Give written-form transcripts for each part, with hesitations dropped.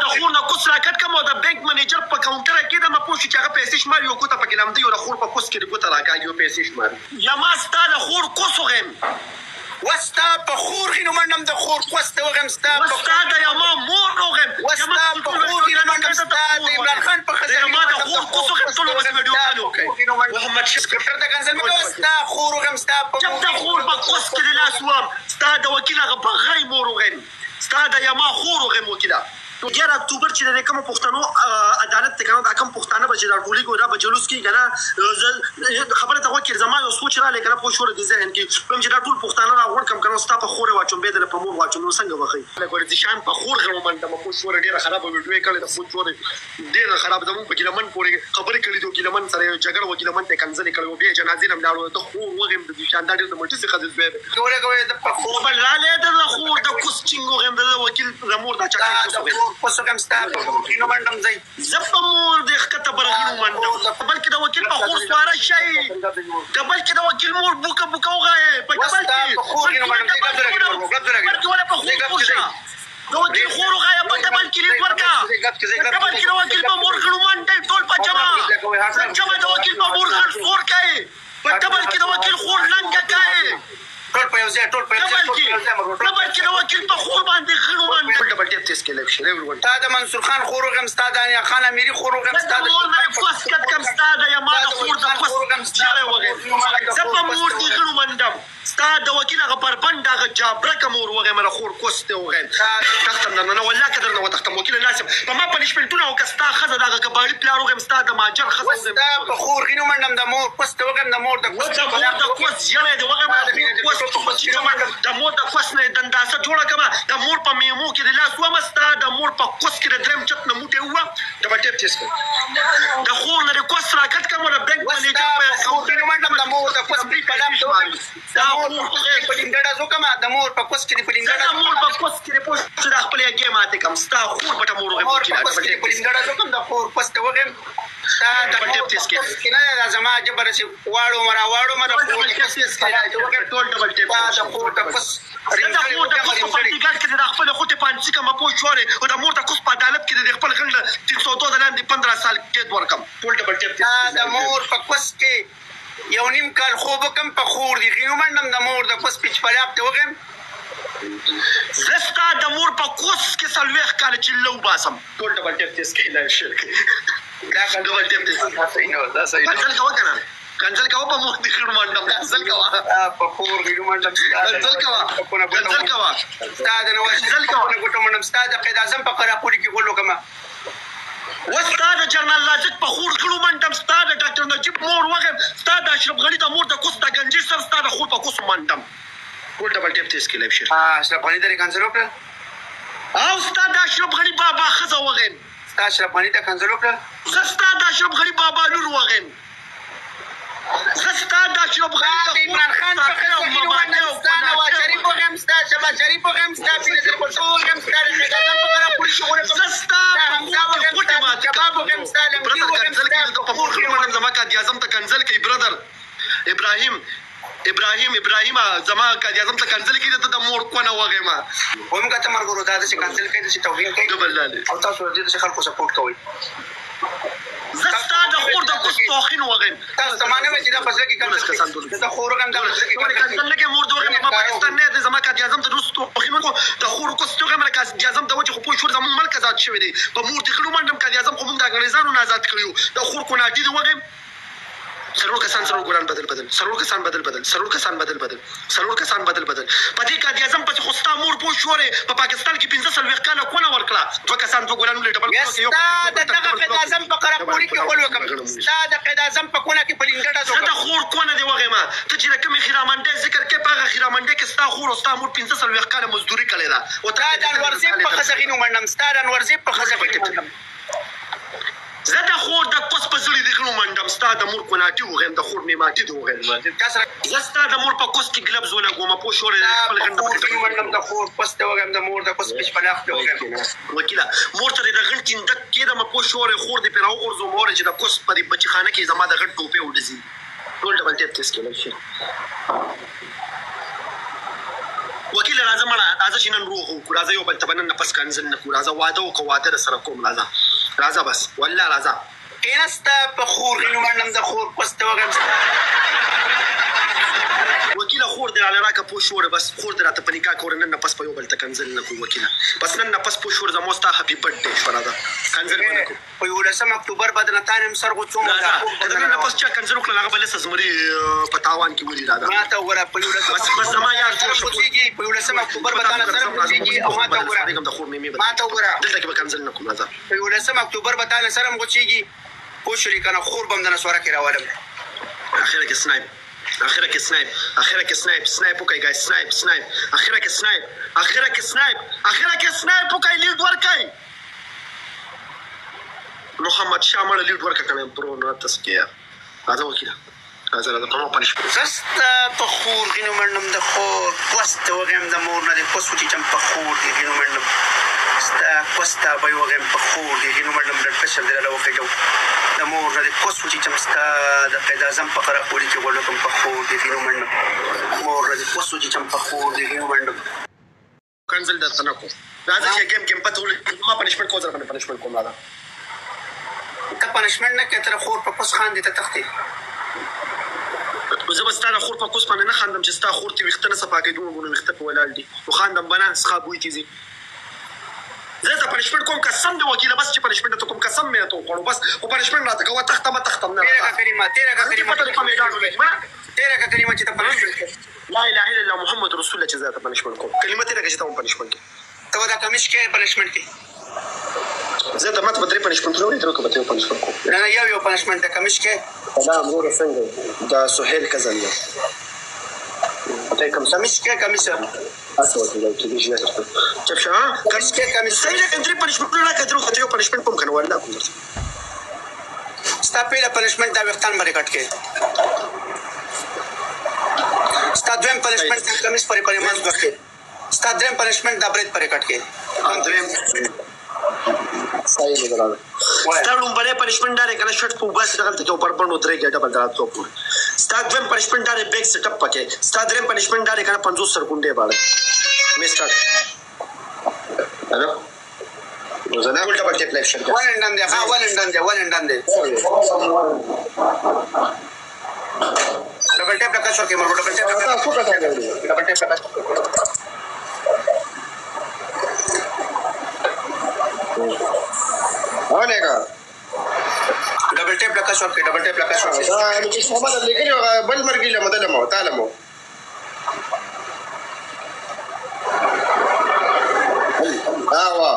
د خور نه کوس راکټ کوم او د بانک منیجر په کاونټر کې د مپوش چې هغه پیسې شمار یو کوته پکې لمدي او د خور په کوس کې د کوته راکاږي او پیسې شمار یا ما ستا د خور کوس وغم وستا په خور غینو منم د خور کوس ته وغم ستا وستا د یما مور وغم وستا په خور غینو منم ستا د عمران خان په خزه ما د خور کوس وغم ټول وس ویډیو کالو محمد شکر د کنزل مې وستا خور وغم ستا په جب د خور په کوس کې د لاس وام ستا د وکیل هغه په غي مور وغم ستا د یما خور وغم وکیلا 11 اکتوبر چې د کوم پښتنو عدالت ته کوم د کوم پښتانه بچی د ټولي ګورا بجلوس کې کنه خبره ته وکړ زما یو سوچ را لګره په شور دي ذهن کې کوم چې د ټول پښتانه راغون کم کنه ستا په خوره واچوم به د په مور واچوم نو څنګه وخی لګور دي شان په خور غو من د په شور ډیره خراب ویډیو کړل د فوټ شور ډیره خراب زمون په کلمن پورې خبرې کړې دوه کلمن سره جګړه وکیلمن ته کنځل کړو به جنازې نم لاړو ته خور وغم د شاندار د مټي څخه د زوی کوله د په خور بل لا له د خور د کوس چنګو غم د وکیل زمور د چا پسو کم ستا غینو منډم ځای زپ مور د خطه برغینو منډم بلکې د وکیل په خور سواره شي بلکې د وکیل مور بوکه وغه په بلکې خور غینو منډم څنګه بلکې ولا په خور شه د وکیل خور وغه په بلکې لیک ورکا بلکې د وکیل په مور غړو منډم ټول په جما د وکیل په مور غړ سور کوي په بلکې د وکیل خور لنګه کوي ټول په یو ځای بلکې د وکیل په خور باندې غړو منډم ډبل ټیپ تیس کې لښه تا د منصور خان خور وغم ستا د انیا خان اميري خور وغم ستا د مور نه فوس کټ کم ستا د یما د خور د فوس جره وغه زپ مور دي غړو منډم ستا د وکیل غ پر بند غ جابره کومور وغه مر خور کوسته وغه تختم نه ولا کدر نه وتختم وکیل ناسب په ما پنشمنټونه او کستا خزه دغه کباړي پلار وغه ستا د ماجر خزه وغه ستا په خور غینو منډم د مور کوسته وغه د مور د کوس جره د وغه د مور د کوس نه دنداسه جوړه کما د مور په میمو کې د لاس ومستا د مور په کوس کې د درم چت نه موټه و ډبل ټیپ تیس د خور نه کوس راکټ کوم د بانک منیجر په خور منډم د مور د کوس په پلان د پلینګړه زو کما د مور په کوس کې د پلینګړه د مور په کوس کې د پوسټ د خپل یې ماته کم ستا خور په مور وغه کې د پلینګړه زو کم د خور کوس ته وغه دا ډبل ټیپ تیس کې نه لازم جبر سي واړو مرا خور تیس کې ټول ډبل ټیپ دا خور د کوس دا خور د کوس په پټیګل کې د خپل خوته پانڅي کما پوه شوړي او د مور د کوس په عدالت کې د خپل غل 302 د لاندې 15 سال کې ورکم ټول ډبل ټیپ دا د مور په کوس کې یو نیم کال خوب کم په خور دي غینو منډم د مور د کوس پیچ پلاپ ته وغم زستا د مور په کوس کې سلويخ کال چې لو باسم ټول ډبل ټیپ تیس کې لا شرک دا ډبل ټیپ تیس دا صحیح کنځل کوه کنه کنځل کوه په مور دي غینو منډم کنځل کوه په خور غینو منډم کنځل کوه ستا د نو کنځل کوه ګټو منډم ستا د قید اعظم په قرا پوری کې ګولو کما وستا د جنرال لاجک په خور غړو منډم ستا د ډاکټر نجیب مور وغه ستا د اشرف غنی د مور د کوس د گنجي سر ستا د خور په کوس منډم ټول ډبل ټیپ تیس کې لایب شیر اشرف غنی د کنسل وکړ او ستا د اشرف غنی بابا خزه وغه ستا اشرف غنی ته کنسل وکړ ستا د اشرف غنی بابا نور وغه ستا د اشرف غنی د عمران خان په خزه کې ستا نواز شریف وغم ستا شبا شریف وغم ستا بنظیر بشو وغم ستا د اعظم په قرا پوری کې ګولو ستا حمزه وغم کباب وغم ستا لمبي وغم ستا د پور غړو منډم زما کا د اعظم ته کنځل کوي برادر ابراهیم زما کا د اعظم ته کنځل کوي د مور کو نه وغه ما هم کته مرګورو دا چې کنسل کوي چې توهین کوي ډبل لاله او تاسو دې چې خلکو سپورټ کوي زستا د خور د کوس توخین وغه تاسو مانه چې دا فزله کې کنسل د خور غم دا فزله کې کنسل کې مور دوه ما پاکستان نه د زما کا د اعظم ته روس توخین کو د خور کوس توغه مرکز د اعظم د وجه خو پوه شو زمون ملک آزاد شوی دی په مور د خلو منډم کا د اعظم خو موږ د انګریزانو نه آزاد کړیو د خور کو ناټي دی وغه سرور کسان سرور ګران بدل سرور کسان بدل پدې کا د اعظم په خوستا مور پوه شوره په پاکستان کې 15 وخت کاله کو نه ورکړه دوه کسان دوه ګرانو لیټبل یو دغه قید اعظم په قرا پوری کې ول وکم ستا د قید اعظم په کونه کې پلینګډه زو د خور کونه دی وغه ما ته چې کوم خیرامنده ذکر کې پاغه خیرامنده کې ستا خور او ستا مور 15 وخت کاله مزدوري کړې ده او تا د انورزی په خزغینو منډم ستا د انورزی په خزغینو منډم زه د خور د کوس په زړی د غلو منډم ستا د مور کوناټي وغم د خور میماتي دی وغم زه ستا د مور په کوس کې ګلب زونه کومه پوه شوړې خپل غند په منډم د خور پس ته وغم د مور د کوس پیش پلاخ ته وغم وکیلا مور ته د غند کیند کې د مپو شوړې خور د پیراو غرزو مور چې د کوس په بچی خانه کې زما د غند ټوپه وډزي ټول ډبل ټیپ تیس کې لشي وکیل راځه مړه راځه چې نن روغ وکړو راځه یو بل ته به نن نفس کنځل نه کړو راځه واده وکړو واده در سره کوم راځه بس والله راځه کېناسته په خور غینو منډم د خور پسته وکیله خور دې راله راکه پوه شوړه بس خور دې راته په نکاح کور نن نفس په یو بل ته کنځل نه کوو وکیله بس نن نفس پوه شوړ زموږ ستا هپي برډ شوه راځه کنځل به نه کوو په 11 اکتوبر به د نتانم سر غوڅوم نن نفس چا کنځل وکړه هغه به لسه زمري په تاوان کې ولي راځه ما ته وګوره په 11 بس زما یار جوړ شو په 11 اکتوبر به تانه سره غوڅیږي او ما ته وګوره دلته کې به کنځل نه کوم راځه په 11 اکتوبر به تانه سره غوڅیږي پوه شولې کنه خور به هم د نسواره کې راولم اخره کې سنایپ وکړئ ګایز سنایپ اخره کې سنایپ وکړئ لیډ ورکړئ محمد شاه مړه لیډ ورکړه کنه برو نه تسکیه راځه وکیله راځه په ما پنځ زستا په خور غینو منډم د خور پوسته وغیم د مور نه د پوسو چې چم په خور دی غینو منډم ستا پوسته به وغیم په خور دی غینو منډم بلډ پرشر دی له وکړو د مور نه د پوسو چې چم ستا د قید اعظم په قره پوری کې وړو کوم په خور دی غینو منډم مور نه د پوسو چې چم په خور دی غینو منډم کنسل درته نه کوم راځه چې گیم پته ولې ما پنشمنت کوم ځکه پنشمنت کوم راځه ته پنشمنت نه کې تر خور په پوس خان دي ته تختې زه به ستا د خور په کوس باندې نه خاندم چې ستا خور تې ویښته نه صفا کوي دومره ګونه ویښته په ولاړ دي نو خاندم به نه څښا بوی تې ځي زه ته پنشمنت کوم قسم دی وکیله بس چې پنشمنت ته کوم قسم مې ته وخوړو بس خو پنشمنت راته کوه تختم تیره که کلمه چې ته پنشمنت لا اله الا الله محمد رسول الله چې زه ته پنشمنت کوم کلمه تیره که چې ته هم پنشمنت کوي ته به دا کمیش کې پنشمنت کوي زه د ماته به درې پنشمنټونه ولیدل که به ته یو پنشمنت کوم نه یو پنشمنت د کمیش کې دا موږ څنګه د سهیل کزن دی ته کوم کمیش کې کمیش تاسو ته چې دې شي چپ شه کمیش کې کمیش صحیح ده درې پنشمنټونه راکړو خو ته یو پنشمنت کوم کنه والله کوم ستا پیله پنشمنت دا وختان باندې کټ کې ستا دویم پنشمنت کمیش پرې پرې مانځ وکړي ستا دریم پنشمنت دا برید پرې کټ کې دریم صحیح دی برابر ستا لومبنی پنشمنت دا دی کنه شټ په وباسي دغلته کې اوپر بڼ ودرېږي ډبل درات څو پورې ستا دویم پنشمنت دا دی بیک سیټ اپ پکې ستا دریم پنشمنت دا دی کنه 50 سکونډې باندې می سٹارټ هلو زه نه ولټه پکې فلیکشن ون اینډ دی ها ون اینډ دی ډبل ټیپ لکه شو کې مرو ډبل ټیپ اونګه ډبل ټیپ لکه شو کې دا چې محمد لیکلی بل مرګی له مدله مو تعالی مو وا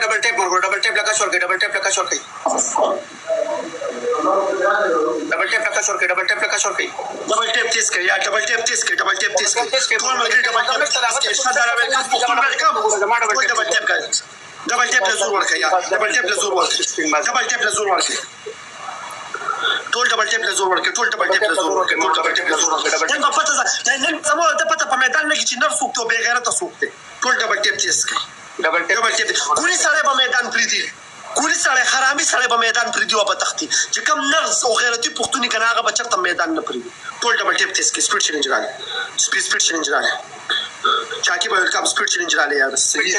ډبل ټیپ مرګو ډبل ټیپ لکه شور کې ډبل ټیپ لکه شور کې ډبل ټیپ تیز کړئ یا ډبل ټیپ تیز کړئ ټول ملګري ډبل ټیپ ډبل ټیپ له زور ورکړئ یا ډبل ټیپ له زور ورکړئ ټول ډبل ټیپ له زور ورکړئ نن په پته ده نن زموږ د پته په میدان کې چې نر څوک ته بې غیرته څوک دی ټول ډبل ټیپ تیز کړئ ډبل ټیپ کوري سړی به میدان پرېږدي کوري سړی حرامي سړی به میدان پرېږدي او به تښتي چې کوم نرس او غیرتي پښتون یې که نه هغه به چېرته میدان نه پرېږدي ټول ډبل ټیپ تیز کړي سپیډ چلنج راغلی سپیډ چلنج راغلی شاکب ویلکم سپیډ چلنج راغلی یار سیدي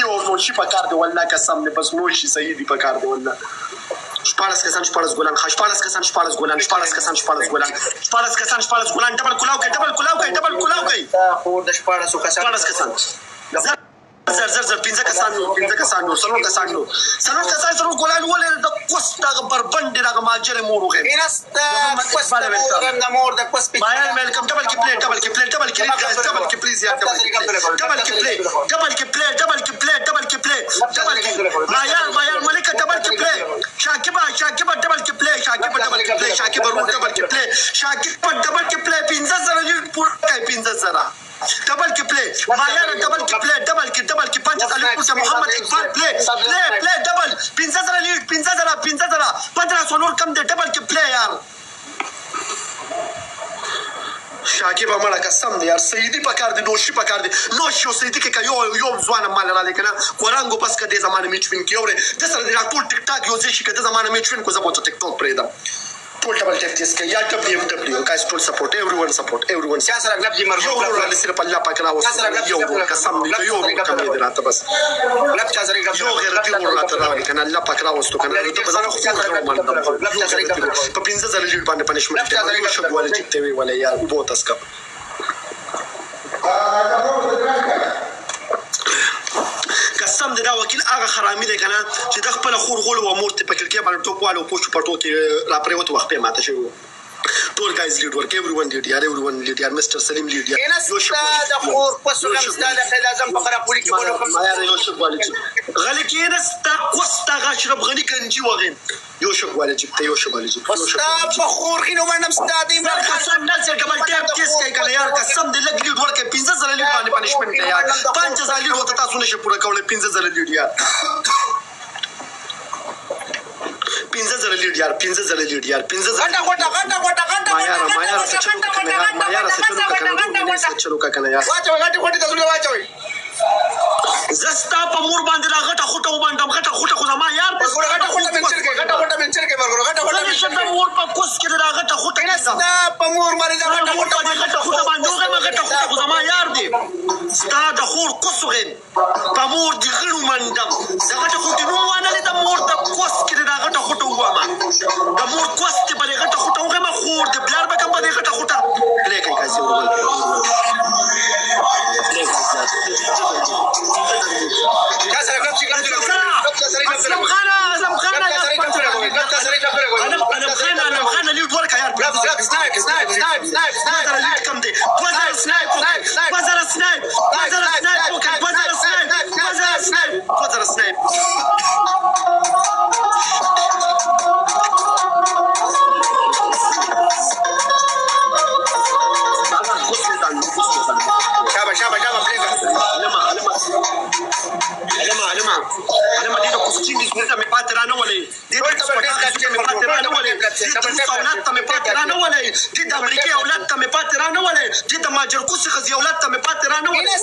او نوشي په کار دی والله قسم دی بس نوشي سیدي په کار دی والله 14 کسان ګولان 14 کسان 14 ګولان 14 کسان ډبل کلاو کوي خو د 14 کسان زر 15 کسان نو سلو کسان ګولان ولې د کوستا بربند دغه ماجر مور وغه اینستا کوستا مور د کوس ما ویلکم ډبل کې پلیز یا ډبل کې پلی ما یار ملک ډبل کې پلی شاکب ډبل کې پلی شاکب ورو ډبل کې پلی شاکب ډبل کې پلی 15000 لیټ پور کوي 15000 ډبل کې پلی ما یار ډبل کې 5000 لیټ محمد اقبال پلی ډبل 15000 لیټ 15 نور کم دی ډبل کې پلی یار شاکب امړه قسم دی یار سیدی پکار دی نوشي پکار دی نوشي او سیدی کې یو ځوان مال را لیکنه قرانګو پس کده زمانه میچوین کې اوره د سره دی ټول ټیک ټاک یو ځای شي کده زمانه میچوین کو زبوت ټیک ټاک پرې دا ټول ډبل ټیک تیس کې یا WMW guys ټول سپورټ everyone چا سره غلط دي مرغو یو صرف الله پاک راو یو قسم دی یو کم دی راته بس غلط چا سره غلط یو غیر دی ورته راو کنه الله پاک راوستو کنه ته بس خو په 15 ځله لیډ باندې پنیشمنت شو ولې چې ته وی ولا یار بہت اسکا قسم دی دا وکیل هغه خرامي دی کنه چې د خپل خور غول و مورته په کلکې باندې ټوپوالو پوښ پټو کې را پریوت وخت په ماته شو ټول گایز لیډ ورک everyone لیډ یار مستر سلیم لیډ یار یو شو دا خور پسو کوم ستاده قید اعظم فقره پوری کې بولو کوم یار یو شو والي غلی کې نستا کوستا غشرب غني کنجي وغین یو شو والي چې یو شو والي ستا په خور کې نو باندې ستاده عمران قسم نه چې کبل ټیپ کیس کوي کنه یار قسم دې لګ لیډ ورک 15 ځله لیډ باندې پنیشمنت کوي یار 5 ځله لیډ وته تاسو نشي پوره کولای 15 ځله لیډ یار 15 ځله لیډ یار 15 ځله لیډ یار 15 ځله چلو کا کنه یار واچوي زستا په مور باندې راغټه خوټه وباندم خو زما یار په غټه خوټه منچر کې ورغړو غټه خوټه مور په کوس کې راغټه خوټه ستا په مور باندې غټه خوټه باندې غټه خوټه خو زما یار دی ستا د خور کوسغین په مور دی غړو مندم غټه خوټه نو وانه د مور د کوس کې راغټه خوټه وامه د مور کوس کې په غټه خوټه وغه خور د بلار به کوم په غټه خوټه لیکن کاسي اسلام خان لیډ ورک یار سنایپ کم دی سنایپ علما دې د کوچینګ دې مې پاتې رانه ولې دې د پاتې رانه ولې اولاد ته مې پاتې رانه ولې دې د امریکای اولاد ته مې پاتې رانه ولې دې د ماجرکوس خزي اولاد ته مې پاتې رانه ولې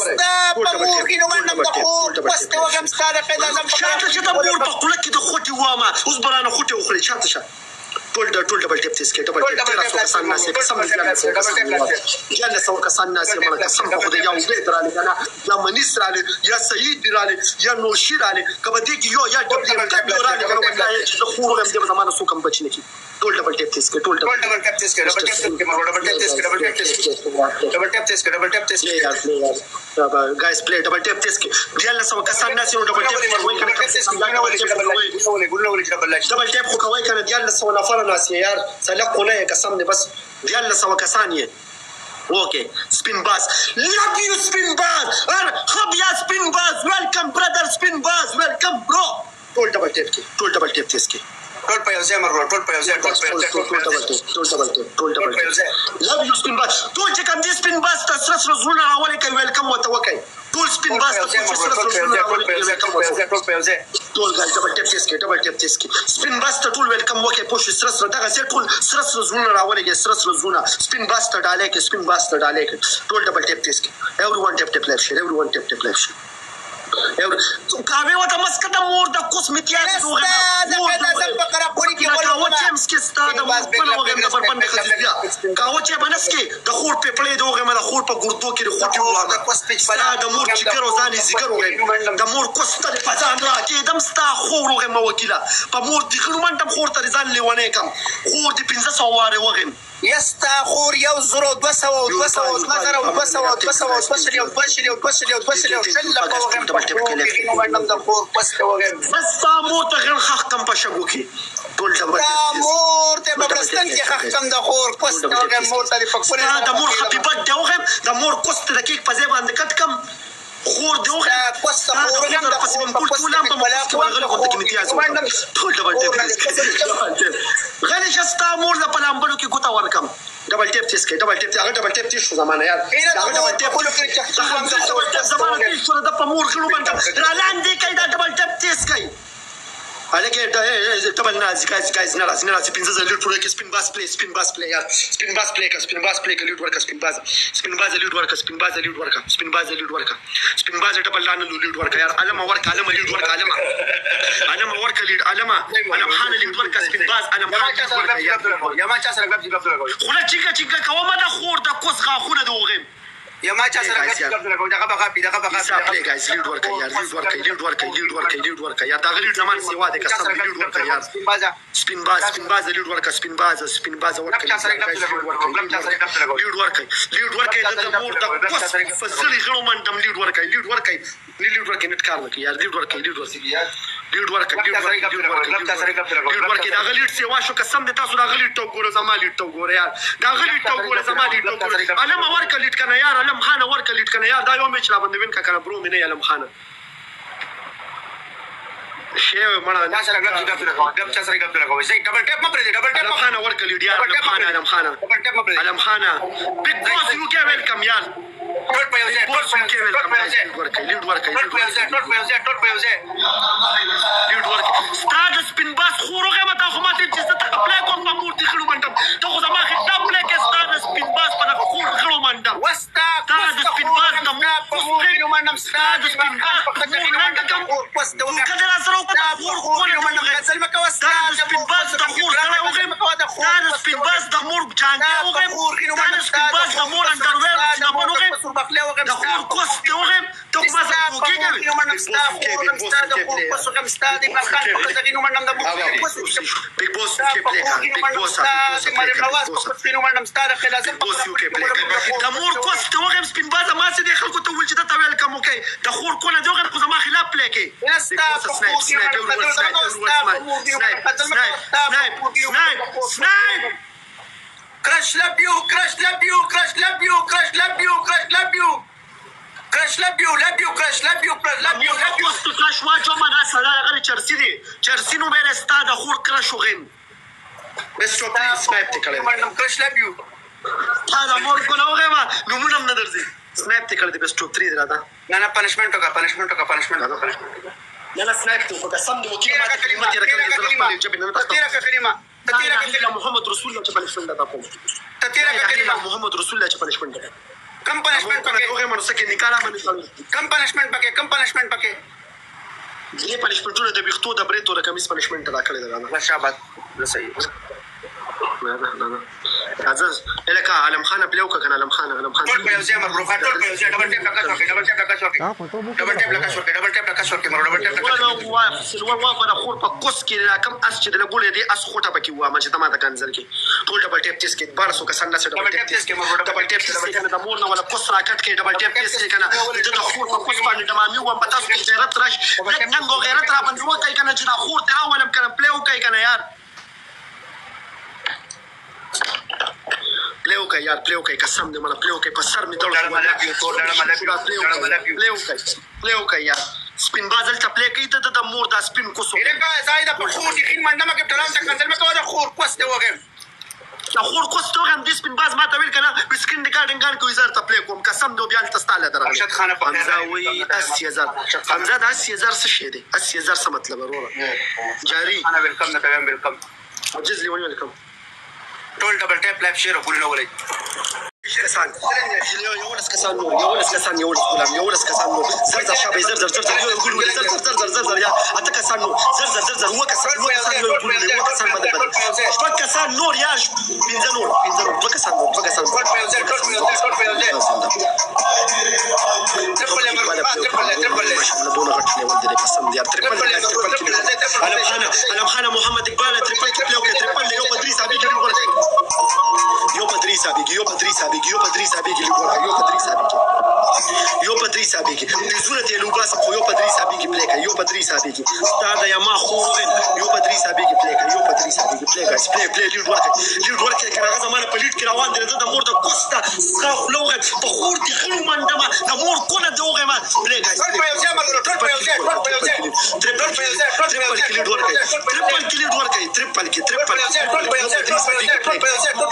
په مور کې نو باندې د خور پسته وګم ستاره قید اعظم شاته چې د مور په خله کې د خوټي وامه اوس برانه خوټي وخوري شاته ټول ډبل ټیپ تیس کې ډبل ټیپ تاسو کسان ناسې قسم جل سو کسان ناسې مړه قسم په خدای یو دې درالې کنه یا منیس رالې یا سعید درالې یا نوشي رالې کبه دې کې یو یا ډبل ټیپ درالې کنه وایي چې خور هم دې زمانه سو کم بچنه کی ټول ډبل ټیپ تیس کې ټول ډبل ټیپ تیس کې guys play double tap test کې جل سو کسان ناسې ډبل ټیپ وایي کنه ډبل ټیپ خو کوي کنه جل سو نفر ناس یار سلقونه قسم دې بس دیال سو کسان یې اوکے سپین باز love you spin baz خب یا سپین باز welcome brother spin baz welcome bro ټول ډبل ټیپ تیس کې ټول په یو ځای مرغو ټول په یو ځای love you spin baz ټول چې کوم دې سپین باز تاسو سره زونه راولې کوي welcome وته وکي ټول سپین باز ټول غاړي ډبل ټیپ تیس کې سپین باز ته ټول ویلکم وکي پوښ سره دغه سي ټول سره زونه راولې کې سره زونه سپین باز ته ډالې کې ټول ډبل ټیپ تیس کې everyone tap left share کاوی وته مسکه د مور د کوسمیتیا دوغه فقره پوری کې ولو چمس کې ستاده مو په وګم د بربند خزیا کاو چې بنس کې د خور په پلي دوغه مله خور په ګردو کې خوټي وو د کوسپچ په د مور چې ګرو ځاني زیګرو د مور کوسته په ځان را کې دم ستا خورغه مو وکیله په مور د خلمن د خور ته ځان لیونه کم خور د 1500 واره وغم یستا خور 1 0 200 شل وګم د خور پسته وګم بس تا مور ته غن حق کم پښګو کې ټول ډبل مور ته ببرستان کې حق کم د خور پسته وګم مور ته پکفره د مور حبيبت دی وغم د مور کوسته د کیک په ځای باندې کټ کم خور دی وغم پسته وګم د خور ټول هم په ملا کې ورغله کوته کې امتیاز ټول ډبل ټیپ غلی شستا مور د پلامبلو کې ګوتا ورکم ډبل ټیپ تیس کې ډبل ټیپ تیس شو زمانه یار ډبل ټیپ زمانه کې شو د پمور خلو باندې را لاندې کې دا ډبل ټیپ تیس کوي Aleke double nazi guys nala spin zaza lead work spin bass play यार spin bass play का lead work spin bass lead work spin bass lead double lana lead work यार alama work lead work alama work lead alama hana lead work spin bass يا ما تشاسر قبل خلا chica كوما دا خور دا كوس خاخونه دوغم يا ما تشاسر قبل ده غبا play guys lead work يا دا lead زمان سوا ده كسب lead work يا spin bass lead work work lead work ده مور دا كوس فزلي غلو من دم lead work نت كارلك يا lead work دا غليت سوا شو قسم دي تاسو دا غليت تو ګورو زما لیټ تو ګورو یار دا غليت تو ګورو زما لیټ تو ګورو علم ورک لیټ کنه یار علم خان ورک لیټ کنه یار دا یو میچ لا بندوین کا کنه برو مینه علم خان شی مړه دا سره غلط چا سره غلط لګوي زي ډبل ټیپ ما پرې ډبل ټیپ علم خان ورک لیټ یار علم خان ډبل ټیپ ما پرې علم خان بig boss you get welcome یار ټول په یو ځای لیډ ورک ستاد سپین باس خوروغه متا خو ماته چې ست خپل کوم په مورتي خلو منډم ته خو زما خطاب لکه ستاد سپین باس په خور خلو منډم وستا ستاد سپین باس د مو منډم ستاد سپین باس په خطر منډم وستا کله سره په خور منډم کسل مکه وستا سپین باس د خور سره وغه ستاد سپین باس د مور جانګه وغه ستاد سپین باس د مور انډرویر د مور وغه بخله وغه د خور کوس ته وغه ته ما زه وګیږم منډم ستاد خور کوم ستاد په خان په خطر منډم د big boss کې پلی کار big boss منډم ستاد خلاص boss کې پلی کار د مور کوس ته وغه سپین باس ما سي د خلکو ته ول چې دا ویل کوم کوي د خور کونه دی وغه خو ما خلاف پلی کوي Crash love you. کراش واجو ما دا سره غری چرسی نو مې رستا د خور کراش وغم بس شو پلیز سنایپ ته کړم منډم crash love you تا دا مور کو نو غما نو مونږ نه درځي سنایپ ته کړم د بس ټوپ 3 دراته نه پنشمنت نه سنایپ ته په قسم دی وکیل ما کلمه تیر کړم زه خپل جبه نه تاسو تتیرا محمد رسول الله چې پنشمنت دا کوم تتیرا محمد رسول الله چې پنشمنت دا کم پنشمنت پکې هغه منو سکه نکاله باندې کم پنشمنت پکې دې پنشمنټونه د بيختو د بریتو د کمیس پنشمنت دا کړی دا نه شابه صحیح نه عزیز الکه علم خان پلیو کنه علم خان ټول په یو ځای مبروخه ټول په یو ځای ډبل ټیپ لکه شوکي ډبل ټیپ لکه شوکي وا په خور په کوس کې کم اس چې د ګولې دی اس خوټه پکې و ما چې تمه د کنزل کې ټول ډبل ټیپ تیس کې بار سو کسان نه ډبل ټیپ تیس کې د مور نه ولا کوس راکټ کې ډبل ټیپ تیس کې کنه د خور په کوس باندې د مامي و په تاسو کې غیرت راش ننګو غیرت را باندې وکای کنه چې د خور ته ولم کنه پلیو کوي کنه یار پلیو کوي قسم دې مله پلیو کوي په سر می پلیو کوي یار سپین بازل ته پلی کوي ته د مور دا سپین کوسو الکه زاید په خور دي خین منډه مکه تلام ته کنځل مکه دا خور کوسته وغم دا خور کوسته وغم د سپین باز ما ته ویل کنه سکرین ریکارډینګ کار کوي زر ته پلی کوم قسم دې بیا ته ستاله درا ارشد خان په حمزه وی 80000 حمزه د 80000 څه شي دي 80000 څه مطلب وروره جاری انا ویلکم نه کوم ویلکم عجز لی ویلکم ټول ډبل ټیپ لایف شیر وګورئ نو ولای کسان یولس کسان یولس کسان زر شابه زر یا اته کسان زر و کسان بدل شپږ کسان نور یا پنځه نور دوه کسان علم خان محمد اقبال ترپل ترپل یو بدري صاحب یو بدري صاحب کی د صورت لوباس خو یو بدري صاحب کی پلی کوي یو بدري صاحب کی استاد یا ما خورن یو بدري صاحب کی پلی کوي یو بدري صاحب کی پلی لیډ ورک کنه زمانه په لیډ کې روان دي د مور د کوستا خو لوغه په خور دي خلو منډما د مور کونه دوغه ما پلی کوي ټول په یو ځای مرګ ټول په یو ځای ټریپل لیډ ورک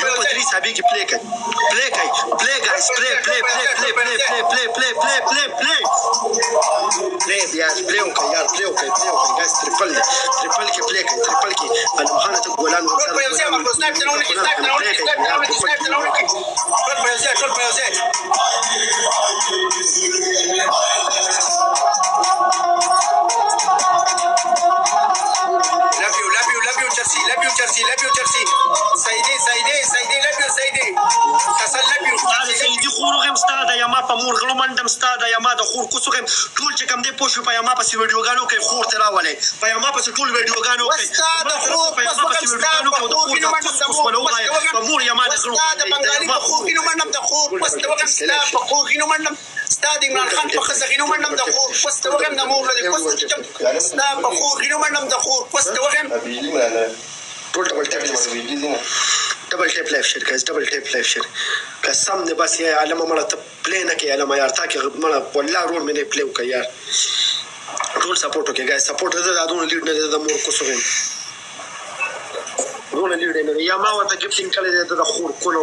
یو بدري صاحب کی پلی guys play غيب يا بلاوكا يا بلاوكا جايز تريبل كي بلاك تريبل كي المخانة الجولان Love you, Jersey. Saidi, Kasal love you. سيدي خورغم ستاده یا ما په مور غلومندم ستاده یا ما د خور کوڅوغم ټول چې کم دی پوښ په یا ما په ویډیوګانو کې خور تراولې په یا ما په ټول ویډیوګانو کې ستاده خور په ویډیوګانو کې د خور په مور یا ما د خور ستاده بنگالي په خور غینو منم د خور پستوغم ستاده په خور غینو منم ستاده عمران خان په خزه غینو منم د خور پستوغم د مور له پستوغم ستاده په خور غینو منم د خور پستوغم ټول ډبل ټیپ لایف شیر ګایز ډبل ټیپ لایف شیر قسم نه بس یا علامه مړه ته پلی نه کې علامه یار تا کې مړه والله رول مې نه پلی وکړ یار ټول سپورټ وکړه ګایز سپورټ د دادونه لیډ نه د مور کو سوګم رول لیډ نه یا ما وته ګفټینګ کړی د خور کو نو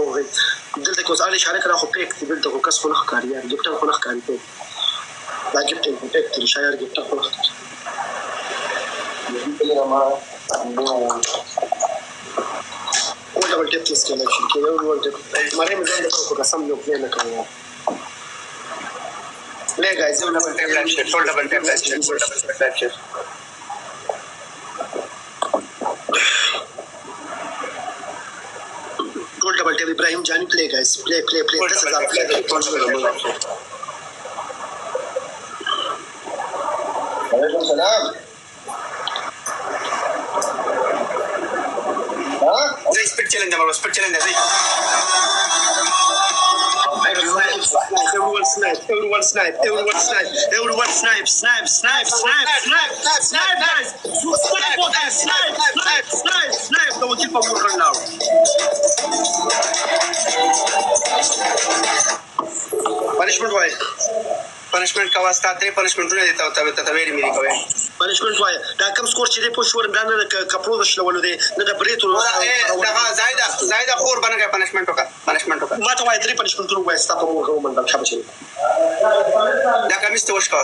دلته کوس علي شارک را خو پیک دلته کو کس خو نه ښکاری یار ګفټینګ خو نه ښکاری ته دا ګفټینګ په پیک کې شایر ګفټینګ خو نه ښکاری double tap this collection ke double tap mare mein dand ko kasam lo play na karo play guys double tap shit full double tap shit full double tap shit full double tap Ibrahim Jani play guys play 10000 play alaikum salam زي سبيد تشالنج مرة سبيد تشالنج زي everyone snipe guys snipe don't keep on working now punishment का वास्ता तेरे punishment नहीं देता होता बेटा तवेरी मेरी कवे punishment वाया دا कम स्कोर چې دی په شور دا نه کپړو د شلولو دی نه د بریتو دا زائده خور بن گیا punishment کا ما ته وای درې punishment وای ستا په مور غو منډل شابه چي دا کمیس ته وشکا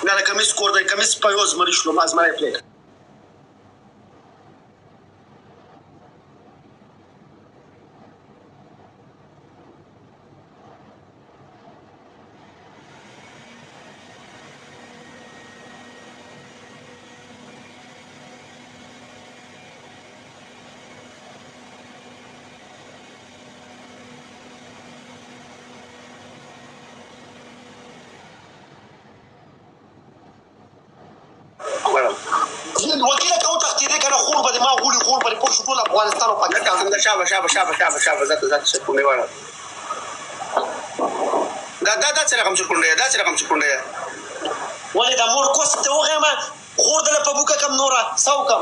نه دا کمیس سکور دی کمیس په یوز مری شلو ما زما پلی وکیل کو تختیدې کنه خور به ما غولي خور به په ټول افغانستان او پاکستان څنګه شابه ذات کومه واره دا څه رقم چکونډه ولې د مور کوس ته وغه ما خور د په بوکه کم نورا ساو کم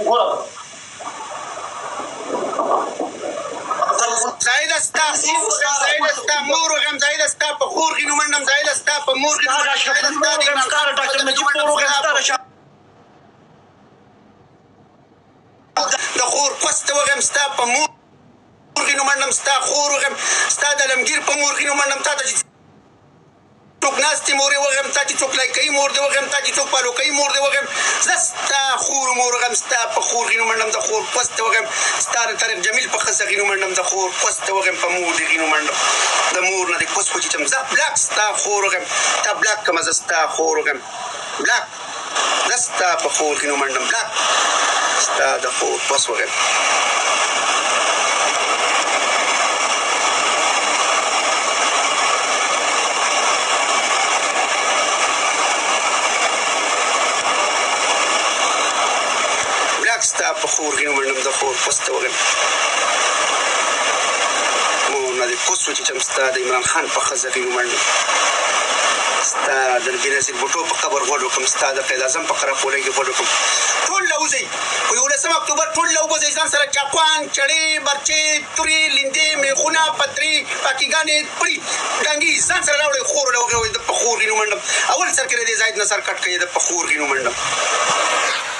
ګوره زائد استا مور غم زائد استا په خور غینو منم زائد استا په مور غینو ډاکټر نجیب خور غم د خور پست وغم ستا په مور غینو منم ستا خور وغم ستا د لمګیر په مور غینو منم تا ته ټوک ناستي مور وغم تا چې ټوک لای کوي مور دی وغم تا چې ټوک پالو کوي مور دی وغم زستا خور مور غم ستا په خور غینو منم د خور پست وغم ستا طرف جمیل په خسه غینو منم د خور پست وغم په مور دی غینو منم د مور نه د پس خو چې تم ز بلاک ستا خور وغم تا بلاک کما زستا خور وغم بلاک زستا په خور غینو منم بلاک ستا د خور پس وغم ستا په خور غینو منم د خور پست وغم مو نه د پوسو چې چم ستا د عمران خان په خزه غینو منم ستا د بنزیر بوټو په قبر غوډو کوم ستا د قائد اعظم په قره پولې کې غوډو کوم ټول لوزي په 19 اکتوبر ټول لوزي ځان سره چاپان چړې برچې توري لیندې میخونه پتري پاکیګانې پړي ډنګي ځان سره راوړي خور لوګي د په خور غینو منم اول سر کې د زائد نصر کټ کې د په خور غینو منم